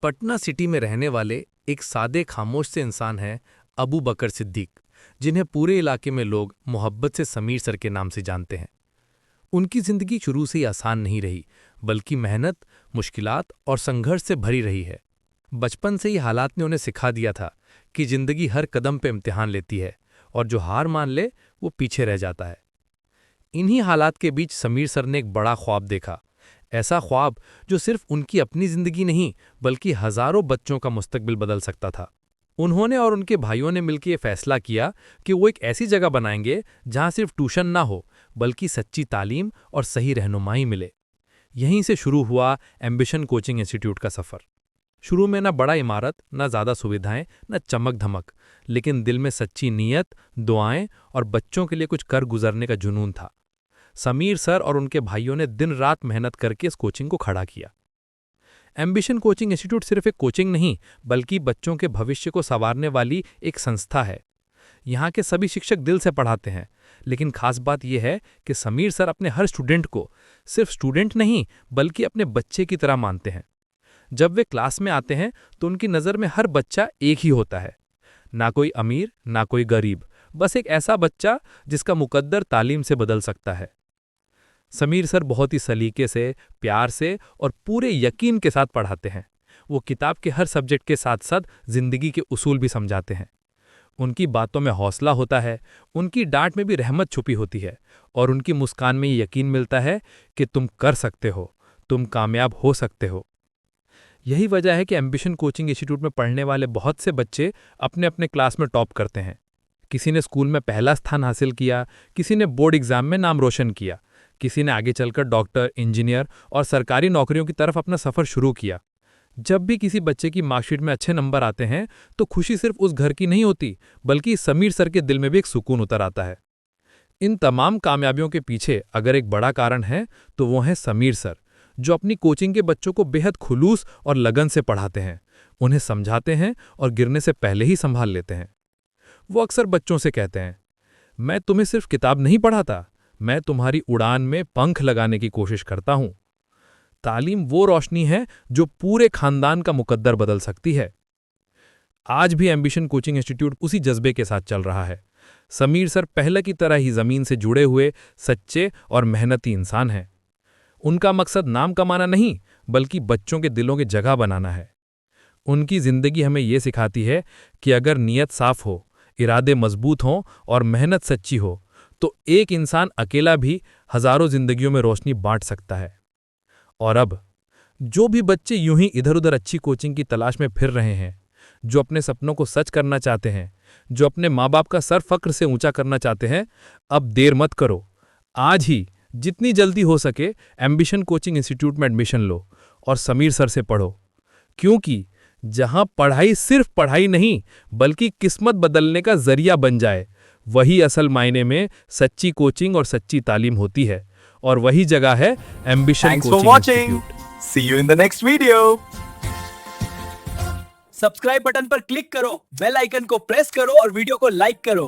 Patna city में रहने वाले एक सादे खामोश से इंसान हैं अबू बकर सिद्दीक, जिन्हें पूरे इलाके में लोग मोहब्बत से समीर सर के नाम से जानते हैं। उनकी जिंदगी शुरू से ही आसान नहीं रही, बल्कि मेहनत, मुश्किलात और संघर्ष से भरी रही है। बचपन से ही हालात ने उन्हें सिखा दिया था कि जिंदगी हर कदम पे इम्तिहान लेती है और जो हार मान ले वो पीछे रह जाता है। इन्हीं हालात के बीच समीर सर ने एक बड़ा ख्वाब देखा, ऐसा ख्वाब जो सिर्फ उनकी अपनी जिंदगी नहीं बल्कि हजारों बच्चों का मुस्तकबिल बदल सकता था। उन्होंने और उनके भाइयों ने मिलकर ये फैसला किया कि वो एक ऐसी जगह बनाएंगे जहां सिर्फ ट्यूशन ना हो बल्कि सच्ची तालीम और सही रहनुमाई मिले। यहीं से शुरू हुआ एम्बिशन कोचिंग इंस्टीट्यूट का सफ़र। शुरू में ना बड़ा इमारत, ना ज़्यादा सुविधाएं, ना चमक धमक, लेकिन दिल में सच्ची नीयत, दुआएं और बच्चों के लिए कुछ कर गुजरने का जुनून था। समीर सर और उनके भाइयों ने दिन रात मेहनत करके इस कोचिंग को खड़ा किया। एम्बिशन कोचिंग इंस्टीट्यूट सिर्फ एक कोचिंग नहीं बल्कि बच्चों के भविष्य को संवारने वाली एक संस्था है। यहाँ के सभी शिक्षक दिल से पढ़ाते हैं, लेकिन खास बात यह है कि समीर सर अपने हर स्टूडेंट को सिर्फ स्टूडेंट नहीं बल्कि अपने बच्चे की तरह मानते हैं। जब वे क्लास में आते हैं तो उनकी नज़र में हर बच्चा एक ही होता है, ना कोई अमीर ना कोई गरीब, बस एक ऐसा बच्चा जिसका मुकद्दर तालीम से बदल सकता है। समीर सर बहुत ही सलीके से, प्यार से और पूरे यकीन के साथ पढ़ाते हैं। वो किताब के हर सब्जेक्ट के साथ साथ जिंदगी के उसूल भी समझाते हैं। उनकी बातों में हौसला होता है, उनकी डांट में भी रहमत छुपी होती है और उनकी मुस्कान में ये यकीन मिलता है कि तुम कर सकते हो, तुम कामयाब हो सकते हो। यही वजह है कि एम्बिशन कोचिंग इंस्टीट्यूट में पढ़ने वाले बहुत से बच्चे अपने अपने क्लास में टॉप करते हैं। किसी ने स्कूल में पहला स्थान हासिल किया, किसी ने बोर्ड एग्जाम में नाम रोशन किया, किसी ने आगे चलकर डॉक्टर, इंजीनियर और सरकारी नौकरियों की तरफ अपना सफ़र शुरू किया। जब भी किसी बच्चे की मार्कशीट में अच्छे नंबर आते हैं तो खुशी सिर्फ उस घर की नहीं होती बल्कि समीर सर के दिल में भी एक सुकून उतर आता है। इन तमाम कामयाबियों के पीछे अगर एक बड़ा कारण है तो वो है समीर सर, जो अपनी कोचिंग के बच्चों को बेहद खुलूस और लगन से पढ़ाते हैं, उन्हें समझाते हैं और गिरने से पहले ही संभाल लेते हैं। वो अक्सर बच्चों से कहते हैं, मैं तुम्हें सिर्फ किताब नहीं पढ़ाता, मैं तुम्हारी उड़ान में पंख लगाने की कोशिश करता हूं। तालीम वो रोशनी है जो पूरे खानदान का मुकद्दर बदल सकती है। आज भी एम्बिशन कोचिंग इंस्टीट्यूट उसी जज्बे के साथ चल रहा है। समीर सर पहले की तरह ही जमीन से जुड़े हुए सच्चे और मेहनती इंसान हैं। उनका मकसद नाम कमाना नहीं बल्कि बच्चों के दिलों की जगह बनाना है। उनकी जिंदगी हमें ये सिखाती है कि अगर नीयत साफ हो, इरादे मजबूत हों और मेहनत सच्ची हो तो एक इंसान अकेला भी हजारों जिंदगियों में रोशनी बांट सकता है। और अब जो भी बच्चे यूं ही इधर उधर अच्छी कोचिंग की तलाश में फिर रहे हैं, जो अपने सपनों को सच करना चाहते हैं, जो अपने माँ बाप का सर फक्र से ऊंचा करना चाहते हैं, अब देर मत करो। आज ही जितनी जल्दी हो सके एम्बिशन कोचिंग इंस्टीट्यूट में एडमिशन लो और समीर सर से पढ़ो, क्योंकि जहां पढ़ाई सिर्फ पढ़ाई नहीं बल्कि किस्मत बदलने का जरिया बन जाए, वही असल मायने में सच्ची कोचिंग और सच्ची तालीम होती है। और वही जगह है ambition coaching institute. See you in the next video. Subscribe button पर क्लिक करो, बेल आइकन को प्रेस करो और वीडियो को लाइक करो।